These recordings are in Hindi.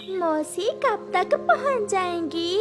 मौसी कब तक पहुंच जाएंगी?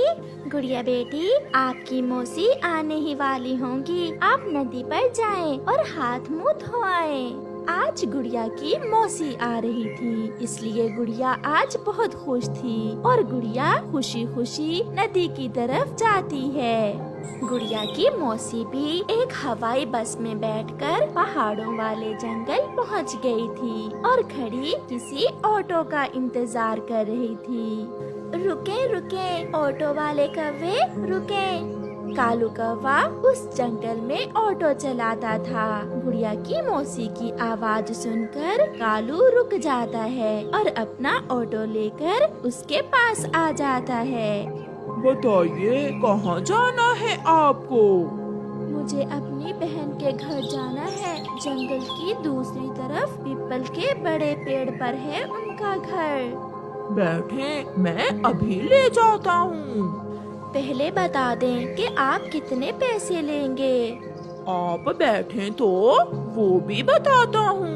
गुड़िया बेटी, आपकी मौसी आने ही वाली होंगी। आप नदी पर जाएं और हाथ मुंह धो आएं। आज गुड़िया की मौसी आ रही थी, इसलिए गुड़िया आज बहुत खुश थी और गुड़िया खुशी खुशी नदी की तरफ जाती है। गुड़िया की मौसी भी एक हवाई बस में बैठकर पहाड़ों वाले जंगल पहुंच गई थी और खड़ी किसी ऑटो का इंतजार कर रही थी। रुके रुके ऑटो वाले कव्वे, रुके। कालू कौवा उस जंगल में ऑटो चलाता था। गुड़िया की मौसी की आवाज सुनकर कालू रुक जाता है और अपना ऑटो लेकर उसके पास आ जाता है। बताइए, कहाँ जाना है आपको? मुझे अपनी बहन के घर जाना है। जंगल की दूसरी तरफ पीपल के बड़े पेड़ पर है उनका घर। बैठे, मैं अभी ले जाता हूँ। पहले बता दें कि आप कितने पैसे लेंगे। आप बैठे तो वो भी बताता हूँ।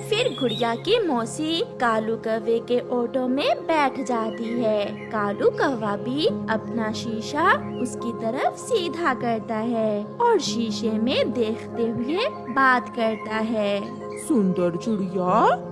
फिर गुड़िया की मौसी कालू कौवे के ऑटो में बैठ जाती है। कालू कौवा भी अपना शीशा उसकी तरफ सीधा करता है और शीशे में देखते हुए बात करता है। सुंदर चिड़िया,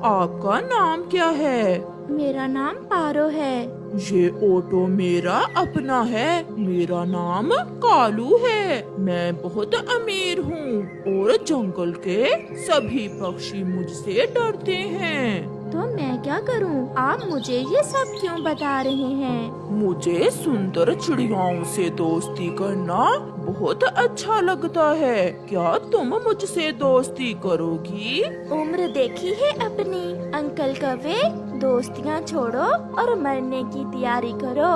आपका नाम क्या है? मेरा नाम पारो है। ये ऑटो मेरा अपना है। मेरा नाम कालू है। मैं बहुत अमीर हूँ और जंगल के सभी पक्षी मुझसे डरते हैं। तो मैं क्या करूं? आप मुझे ये सब क्यों बता रहे हैं? मुझे सुंदर चिड़ियाओं से दोस्ती करना बहुत अच्छा लगता है। क्या तुम मुझसे दोस्ती करोगी? उम्र देखी है अपनी। अंकल कौवे, दोस्तियाँ छोड़ो और मरने की तैयारी करो।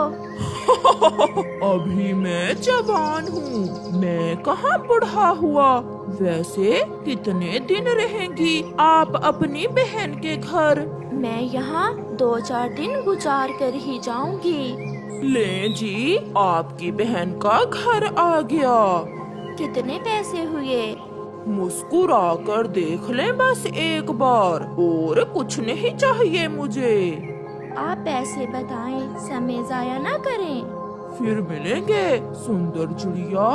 अभी मैं जवान हूँ, मैं कहाँ बूढ़ा हुआ। वैसे कितने दिन रहेंगी आप अपनी बहन के घर? मैं यहाँ 2-4 दिन गुजार कर ही जाऊंगी। ले जी, आपकी बहन का घर आ गया। कितने पैसे हुए? मुस्कुरा कर देख ले बस एक बार, और कुछ नहीं चाहिए मुझे। आप पैसे बताएं, समय जाया ना करें। फिर मिलेंगे सुंदर चिड़िया।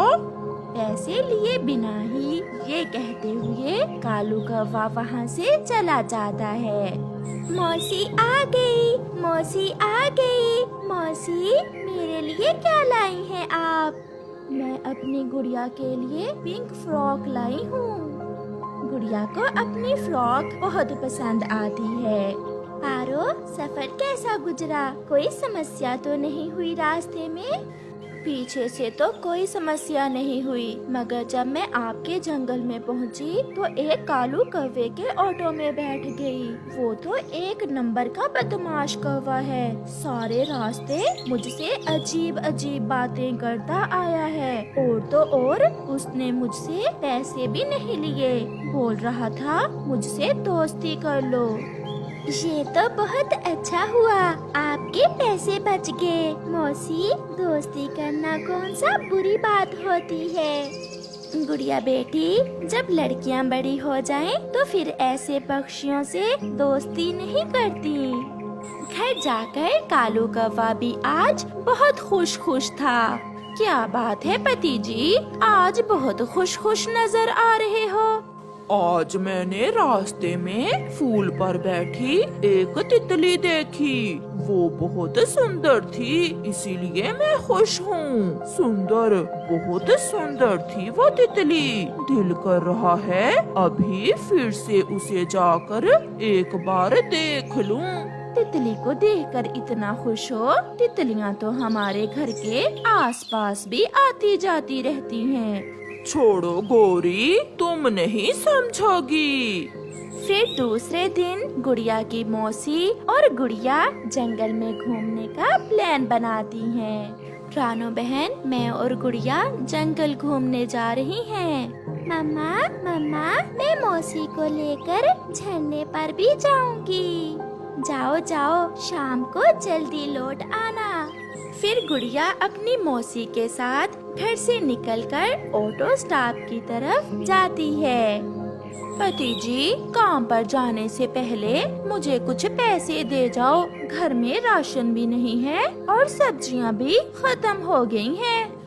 पैसे लिए बिना ही ये कहते हुए कालू कौवा वहाँ से चला जाता है। मौसी आ गई, मौसी आ गई। मौसी, मेरे लिए क्या लाई हैं आप? मैं अपनी गुड़िया के लिए पिंक फ्रॉक लाई हूँ। गुड़िया को अपनी फ्रॉक बहुत पसंद आती है। पारो, सफर कैसा गुजरा? कोई समस्या तो नहीं हुई रास्ते में? पीछे से तो कोई समस्या नहीं हुई, मगर जब मैं आपके जंगल में पहुंची तो एक कालू कौवे के ऑटो में बैठ गई। वो तो एक नंबर का बदमाश कौवा है। सारे रास्ते मुझसे अजीब अजीब बातें करता आया है और तो और उसने मुझसे पैसे भी नहीं लिए। बोल रहा था मुझसे दोस्ती कर लो। ये तो बहुत अच्छा हुआ, आपके पैसे बच गए। मौसी, दोस्ती करना कौन सा बुरी बात होती है? गुड़िया बेटी, जब लड़कियां बड़ी हो जाएं, तो फिर ऐसे पक्षियों से दोस्ती नहीं करती। घर जाकर कालू कौवा भी आज बहुत खुश था। क्या बात है पति जी, आज बहुत खुश नजर आ रहे हो। आज मैंने रास्ते में फूल पर बैठी एक तितली देखी। वो बहुत सुंदर थी, इसीलिए मैं खुश हूँ। सुंदर, बहुत सुंदर थी वो तितली। दिल कर रहा है अभी फिर से उसे जाकर एक बार देख लूँ। तितली को देखकर इतना खुश हो? तितलियाँ तो हमारे घर के आसपास भी आती जाती रहती हैं। छोड़ो गोरी, तुम नहीं समझोगी। फिर दूसरे दिन गुड़िया की मौसी और गुड़िया जंगल में घूमने का प्लान बनाती हैं। रानो बहन, मैं और गुड़िया जंगल घूमने जा रही हैं। मम्मा, मैं मौसी को लेकर झरने पर भी जाऊंगी। जाओ जाओ, शाम को जल्दी लौट आना। फिर गुड़िया अपनी मौसी के साथ घर से निकलकर ऑटो स्टॉप की तरफ जाती है। पति जी, काम पर जाने से पहले मुझे कुछ पैसे दे जाओ। घर में राशन भी नहीं है और सब्जियां भी खत्म हो गई हैं।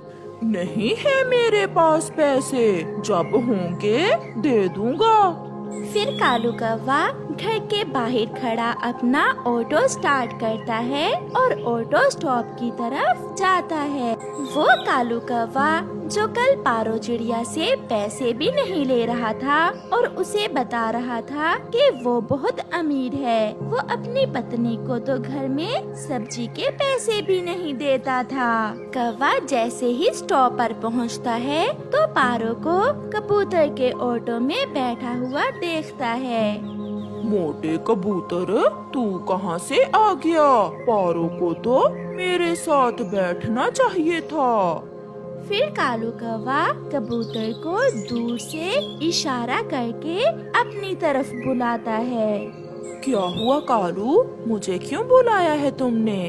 नहीं है मेरे पास पैसे, जब होंगे दे दूंगा। फिर कालू कौवा घर के बाहर खड़ा अपना ऑटो स्टार्ट करता है और ऑटो स्टॉप की तरफ जाता है। वो कालू कौवा जो कल पारो चिड़िया से पैसे भी नहीं ले रहा था और उसे बता रहा था कि वो बहुत अमीर है, वो अपनी पत्नी को तो घर में सब्जी के पैसे भी नहीं देता था। कौवा जैसे ही स्टॉप पर पहुंचता है तो पारो को कबूतर के ऑटो में बैठा हुआ देखता है। मोटे कबूतर, तू कहाँ से आ गया? पारो को तो मेरे साथ बैठना चाहिए था। फिर कालू कौवा कबूतर को दूर से इशारा करके अपनी तरफ बुलाता है। क्या हुआ कालू, मुझे क्यों बुलाया है तुमने?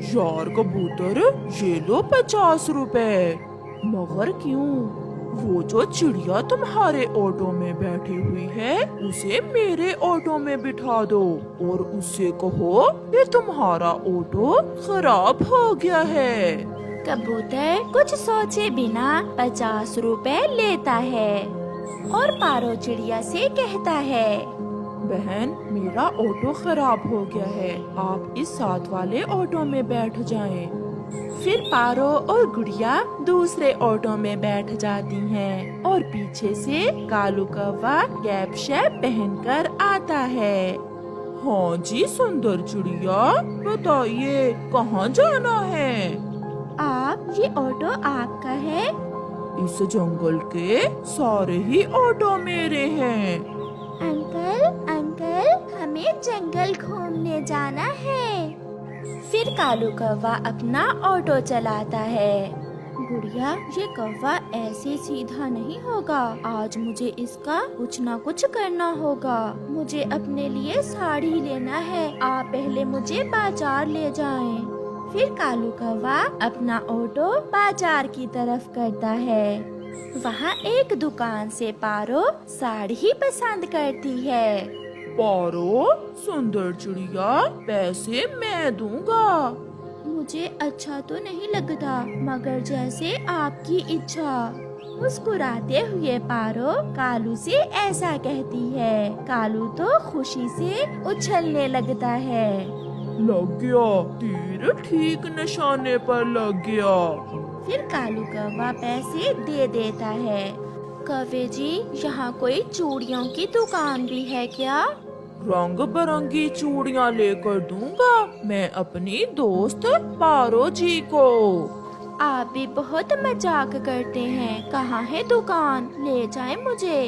यार कबूतर, ये लो 50 रुपए। मगर क्यों? वो जो चिड़िया तुम्हारे ऑटो में बैठी हुई है उसे मेरे ऑटो में बिठा दो और उससे कहो कि तुम्हारा ऑटो खराब हो गया है। कबूतर कुछ सोचे बिना 50 रुपए लेता है और पारो चिड़िया से कहता है, बहन, मेरा ऑटो खराब हो गया है, आप इस साथ वाले ऑटो में बैठ जाएं। फिर पारो और गुड़िया दूसरे ऑटो में बैठ जाती हैं और पीछे से कालू कौवा कैप शैप पहनकर आता है। हाँ जी सुंदर चिड़िया, बताइए कहाँ जाना है? आप, ये ऑटो आपका है? इस जंगल के सारे ही ऑटो मेरे हैं। अंकल, अंकल, हमें जंगल घूमने जाना है। फिर कालू कौवा अपना ऑटो चलाता है। गुड़िया, ये कौवा ऐसे सीधा नहीं होगा, आज मुझे इसका कुछ न कुछ करना होगा। मुझे अपने लिए साड़ी लेना है, आप पहले मुझे बाजार ले जाएं। फिर कालू कौवा अपना ऑटो बाजार की तरफ करता है। वहाँ एक दुकान से पारो साड़ी पसंद करती है। पारो, सुंदर चिड़िया, पैसे मैं दूंगा। मुझे अच्छा तो नहीं लगता, मगर जैसे आपकी इच्छा। मुस्कुराते हुए पारो कालू से ऐसा कहती है। कालू तो खुशी से उछलने लगता है। लग गया, तीर ठीक निशाने पर लग गया। फिर कालू कौवा पैसे दे देता है। कौवे जी, यहाँ कोई चूड़ियों की दुकान भी है क्या? रंग बिरंगी चूड़ियाँ लेकर दूंगा मैं अपनी दोस्त पारो जी को। आप भी बहुत मजाक करते हैं, कहाँ है दुकान, ले जाए मुझे।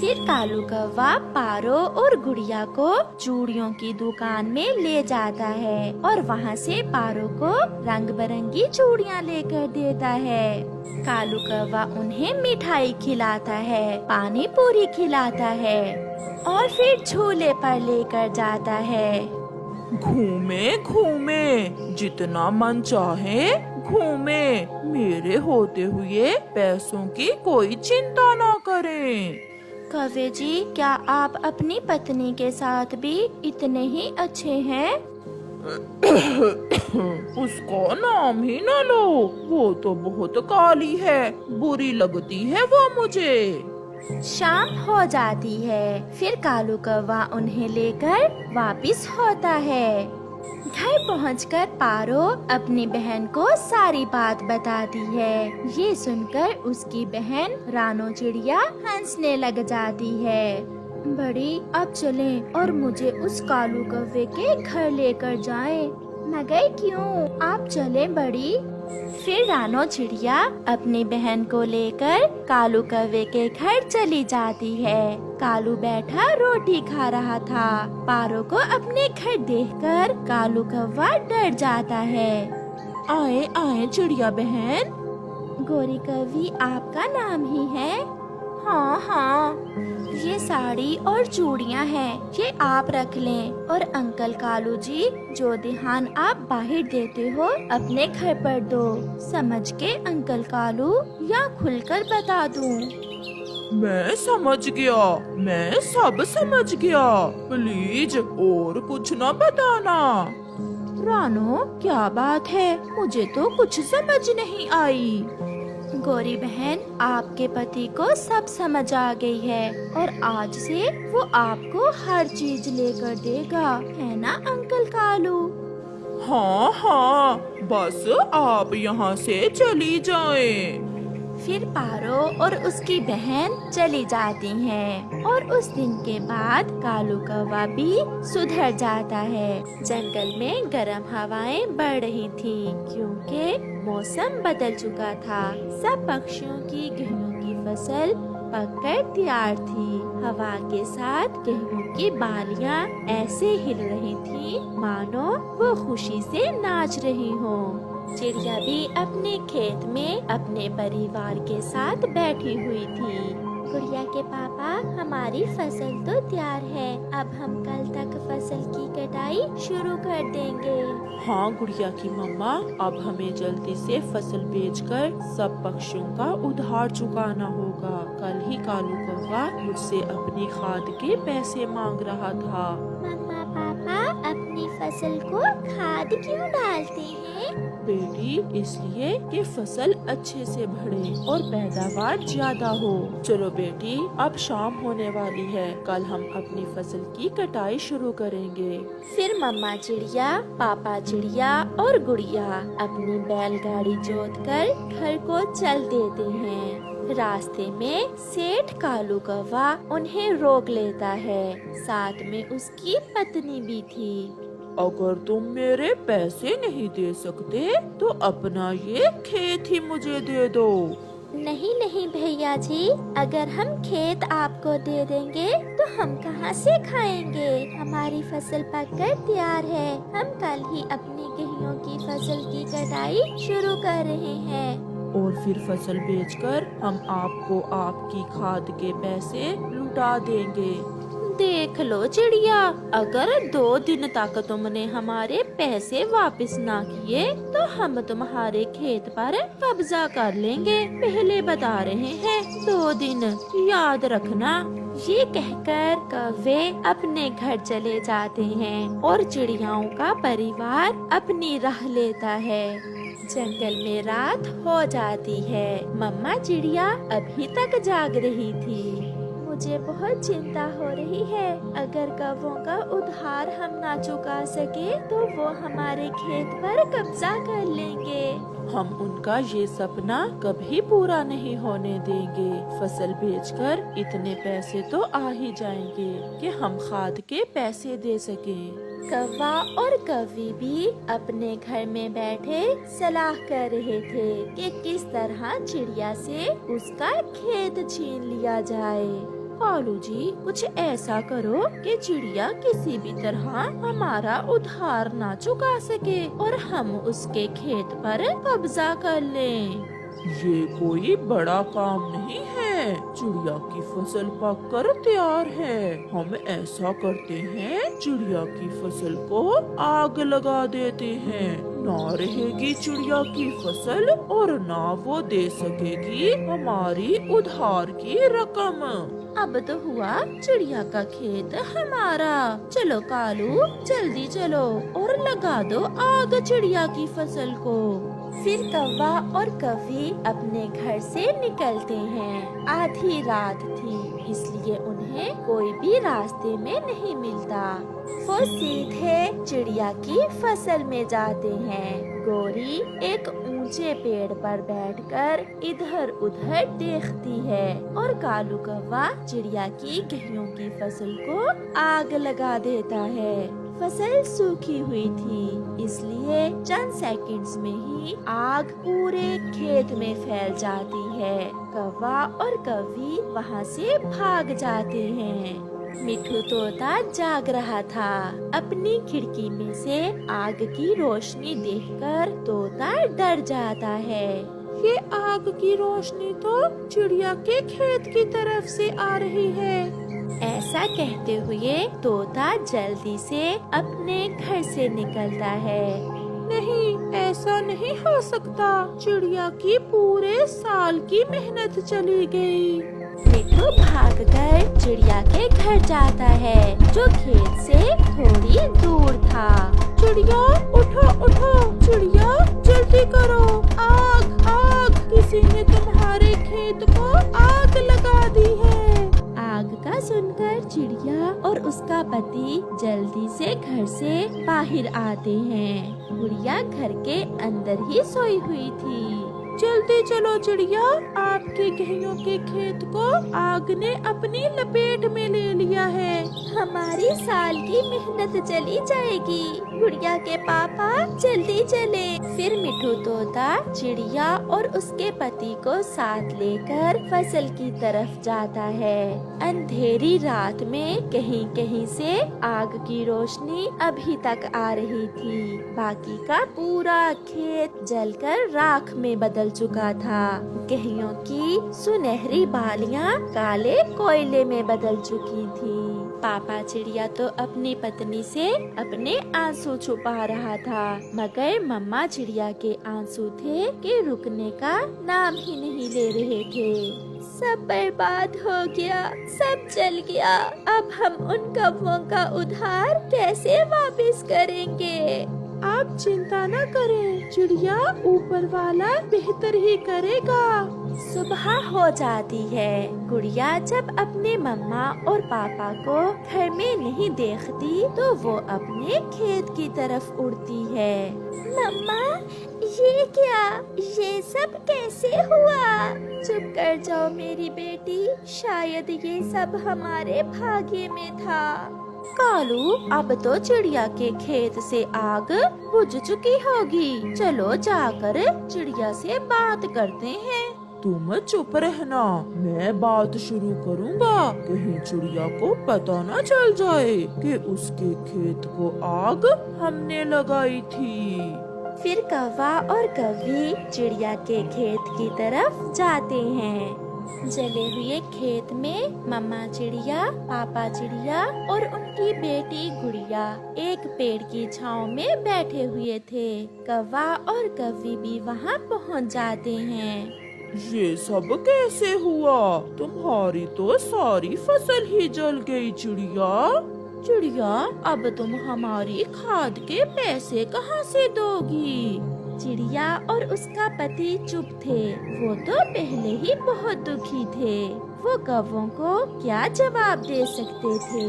फिर कालू कौवा पारो और गुड़िया को चूड़ियों की दुकान में ले जाता है और वहाँ से पारो को रंग बिरंगी चूड़ियाँ लेकर देता है। कालू कौवा उन्हें मिठाई खिलाता है, पानी पूरी खिलाता है और फिर झूले पर लेकर जाता है। घूमे घूमे, जितना मन चाहे घूमे, मेरे होते हुए पैसों की कोई चिंता ना करें। कौवे जी, क्या आप अपनी पत्नी के साथ भी इतने ही अच्छे हैं? उसका नाम ही ना लो, वो तो बहुत काली है, बुरी लगती है वो मुझे। शाम हो जाती है। फिर कालू कौवा उन्हें लेकर वापिस होता है। घर पहुंचकर पारो अपनी बहन को सारी बात बताती है। ये सुनकर उसकी बहन रानो चिड़िया हंसने लग जाती है। बड़ी, अब चलें और मुझे उस कालू कौवे के घर लेकर जाएं। मगर क्यों, आप चलें बड़ी। फिर रानो चिड़िया अपनी बहन को लेकर कालू कौवे के घर चली जाती है। कालू बैठा रोटी खा रहा था। पारो को अपने घर देखकर कालू कौवा डर जाता है। आए आए चिड़िया बहन। गोरी कौवी आपका नाम ही है? हाँ हाँ, ये साड़ी और चूड़ियाँ हैं, ये आप रख लें। और अंकल कालू जी, जो ध्यान आप बाहर देते हो अपने घर पर दो। समझ के अंकल कालू, या खुलकर बता दूं? मैं समझ गया, मैं सब समझ गया। प्लीज और कुछ न बताना। रानो, क्या बात है? मुझे तो कुछ समझ नहीं आई। गौरी बहन, आपके पति को सब समझ आ गई है और आज से वो आपको हर चीज लेकर देगा, है ना अंकल कालू? हाँ हाँ, बस आप यहाँ से चली जाएं। फिर पारो और उसकी बहन चली जाती हैं और उस दिन के बाद कालू कौवा भी सुधर जाता है। जंगल में गर्म हवाएं बढ़ रही थी क्योंकि मौसम बदल चुका था। सब पक्षियों की गेहूं की फसल पककर तैयार थी। हवा के साथ गेहूं की बालियां ऐसे हिल रही थी मानो वो खुशी से नाच रही हो। चिड़िया भी अपने खेत में अपने परिवार के साथ बैठी हुई थी। गुड़िया के पापा, हमारी फसल तो तैयार है, अब हम कल तक फसल की कटाई शुरू कर देंगे। हाँ गुड़िया की मम्मा, अब हमें जल्दी से फसल बेचकर सब पक्षियों का उधार चुकाना होगा। कल ही कालू कौवा मुझसे अपनी खाद के पैसे मांग रहा था। मम्मा पापा, अपनी फसल को खाद क्यों डालते हैं? बेटी, इसलिए कि फसल अच्छे से बढ़े और पैदावार ज्यादा हो। चलो बेटी, अब शाम होने वाली है, कल हम अपनी फसल की कटाई शुरू करेंगे। फिर मम्मा चिड़िया, पापा चिड़िया और गुड़िया अपनी बैलगाड़ी जोतकर घर को चल देते हैं। रास्ते में सेठ कालू कौवा उन्हें रोक लेता है, साथ में उसकी पत्नी भी थी। अगर तुम मेरे पैसे नहीं दे सकते तो अपना ये खेत ही मुझे दे दो। नहीं नहीं भैया जी, अगर हम खेत आपको दे देंगे तो हम कहाँ से खाएंगे? हमारी फसल पककर तैयार है, हम कल ही अपनी गेहूं की फसल की कटाई शुरू कर रहे हैं। और फिर फसल बेचकर हम आपको आपकी खाद के पैसे लुटा देंगे। देख लो चिड़िया, अगर 2 दिन तक तुमने हमारे पैसे वापस ना किए तो हम तुम्हारे खेत पर कब्जा कर लेंगे। पहले बता रहे हैं, 2 दिन याद रखना। ये कहकर कौवे अपने घर चले जाते हैं और चिड़ियाओं का परिवार अपनी राह लेता है। जंगल में रात हो जाती है। मम्मा चिड़िया अभी तक जाग रही थी। मुझे बहुत चिंता हो रही है, अगर कौवों का उधार हम ना चुका सके तो वो हमारे खेत पर कब्जा कर लेंगे। हम उनका ये सपना कभी पूरा नहीं होने देंगे। फसल बेचकर इतने पैसे तो आ ही जाएंगे कि हम खाद के पैसे दे सकें। कौवा और कौवी भी अपने घर में बैठे सलाह कर रहे थे कि किस तरह चिड़िया से उसका खेत छीन लिया जाए। कालू जी, कुछ ऐसा करो कि चिड़िया किसी भी तरह हमारा उधार ना चुका सके और हम उसके खेत पर कब्जा कर लें। ये कोई बड़ा काम नहीं है, चिड़िया की फसल पककर तैयार है। हम ऐसा करते हैं, चिड़िया की फसल को आग लगा देते हैं। ना रहेगी चिड़िया की फसल और ना वो दे सकेगी हमारी उधार की रकम। अब तो हुआ चिड़िया का खेत हमारा। चलो कालू, जल्दी चलो और लगा दो आग चिड़िया की फसल को। फिर कौवा और कौवी अपने घर से निकलते हैं। आधी रात थी, इसलिए उन्हें कोई भी रास्ते में नहीं मिलता। वो सीधे चिड़िया की फसल में जाते हैं। गौरी एक ऊंचे पेड़ पर बैठकर इधर उधर देखती है और कालू कौवा चिड़िया की गेहूं की फसल को आग लगा देता है। फसल सूखी हुई थी, इसलिए चंद सेकंड्स में ही आग पूरे खेत में फैल जाती है। कौवा और कौवी वहाँ से भाग जाते हैं। मिठू तोता जाग रहा था। अपनी खिड़की में से आग की रोशनी देखकर तोता डर जाता है। ये आग की रोशनी तो चिड़िया के खेत की तरफ से आ रही है। ऐसा कहते हुए तोता जल्दी से अपने घर से निकलता है। नहीं, ऐसा नहीं हो सकता। चिड़िया की पूरे साल की मेहनत चली गई। मिठू भागकर चिड़िया के घर जाता है, जो खेत से थोड़ी दूर था। चिड़िया उठो उठो, चिड़िया जल्दी करो, आग आग, किसी ने तुम्हारे खेत को आग लगा दी है। आग का सुनकर चिड़िया और उसका पति जल्दी से घर से बाहर आते हैं। गुड़िया घर के अंदर ही सोई हुई थी। जल्दी चलो चिड़िया, आपके गेहूं के खेत को आग ने अपनी लपेट में ले लिया है। हमारी साल की मेहनत चली जाएगी। गुड़िया के पापा जल्दी चले। फिर मिठू तोता चिड़िया और उसके पति को साथ लेकर फसल की तरफ जाता है। अंधेरी रात में कहीं कहीं से आग की रोशनी अभी तक आ रही थी। बाकी का पूरा खेत जलकर राख में बदल चुका था। गेहूं की सुनहरी बालियां काले कोयले में बदल चुकी थी। पापा चिड़िया तो अपनी पत्नी से अपने आंसू छुपा रहा था, मगर मम्मा चिड़िया के आंसू थे कि रुकने का नाम ही नहीं ले रहे थे। सब बर्बाद हो गया, सब जल गया। अब हम उन कौवों का उद्धार कैसे वापस करेंगे? आप चिंता न करें चिड़िया, ऊपर वाला बेहतर ही करेगा। सुबह हो जाती है। गुड़िया जब अपने मम्मा और पापा को घर में नहीं देखती तो वो अपने खेत की तरफ उड़ती है। मम्मा, ये क्या? ये सब कैसे हुआ? चुप कर जाओ मेरी बेटी, शायद ये सब हमारे भाग्य में था। कालू, अब तो चिड़िया के खेत से आग बुझ चुकी होगी। चलो जाकर चिड़िया से बात करते हैं। तुम चुप रहना, मैं बात शुरू करूँगा। कहीं चिड़िया को पता न चल जाए कि उसके खेत को आग हमने लगाई थी। फिर कौवा और कौवी चिड़िया के खेत की तरफ जाते हैं। जले हुए खेत में मम्मा चिड़िया, पापा चिड़िया और उनकी बेटी गुड़िया एक पेड़ की छांव में बैठे हुए थे। कौवा और कौवी भी वहाँ पहुँच जाते हैं। ये सब कैसे हुआ? तुम्हारी तो सारी फसल ही जल गई चिड़िया। चिड़िया, अब तुम हमारी खाद के पैसे कहाँ से दोगी? चिड़िया और उसका पति चुप थे। वो तो पहले ही बहुत दुखी थे। वो कौवों को क्या जवाब दे सकते थे?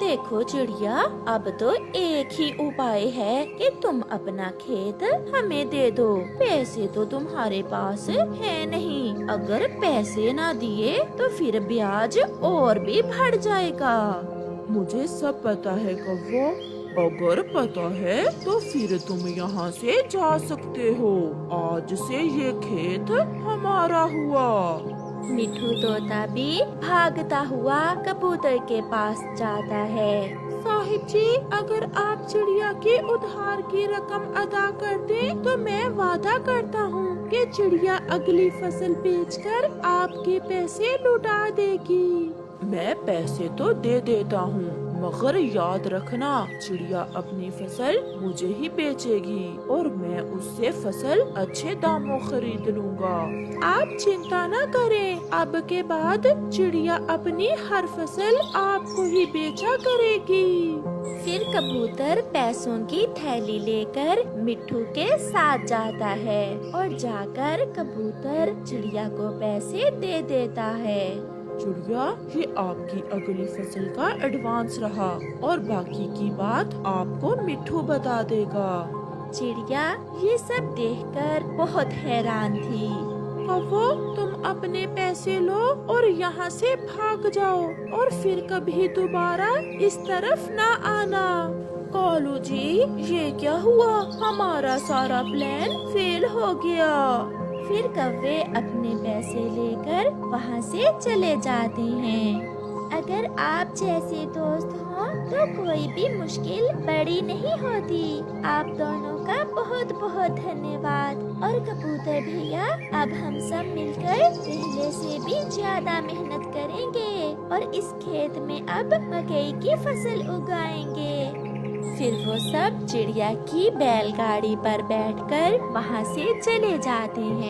देखो चिड़िया, अब तो एक ही उपाय है कि तुम अपना खेत हमें दे दो। पैसे तो तुम्हारे पास है नहीं। अगर पैसे ना दिए तो फिर ब्याज और भी बढ़ जाएगा। मुझे सब पता है कौवा, अगर पता है तो फिर तुम यहाँ से जा सकते हो। आज से ये खेत हमारा हुआ। मिठू तोता भी भागता हुआ कबूतर के पास जाता है। साहिब जी, अगर आप चिड़िया के उधार की रकम अदा कर दें तो मैं वादा करता हूँ कि चिड़िया अगली फसल बेचकर आपके पैसे लौटा देगी। मैं पैसे तो दे देता हूँ, मगर याद रखना चिड़िया अपनी फसल मुझे ही बेचेगी और मैं उससे फसल अच्छे दामों खरीद लूँगा। आप चिंता न करें, अब के बाद चिड़िया अपनी हर फसल आपको ही बेचा करेगी। फिर कबूतर पैसों की थैली लेकर मिट्ठू के साथ जाता है और जाकर कबूतर चिड़िया को पैसे दे देता है। चिड़िया, ये आपकी अगली फसल का एडवांस रहा और बाकी की बात आपको मिट्ठू बता देगा। चिड़िया ये सब देखकर बहुत हैरान थी। कौवो, तुम अपने पैसे लो और यहाँ से भाग जाओ और फिर कभी दोबारा इस तरफ न आना। कालू जी, ये क्या हुआ? हमारा सारा प्लान फेल हो गया। फिर कौवे अपने पैसे लेकर वहाँ से चले जाते हैं। अगर आप जैसे दोस्त हों तो कोई भी मुश्किल बड़ी नहीं होती। आप दोनों का बहुत बहुत धन्यवाद। और कबूतर भैया, अब हम सब मिलकर पहले से भी ज्यादा मेहनत करेंगे और इस खेत में अब मकई की फसल उगाएंगे। फिर वो सब चिड़िया की बैलगाड़ी पर बैठकर वहाँ से चले जाते हैं।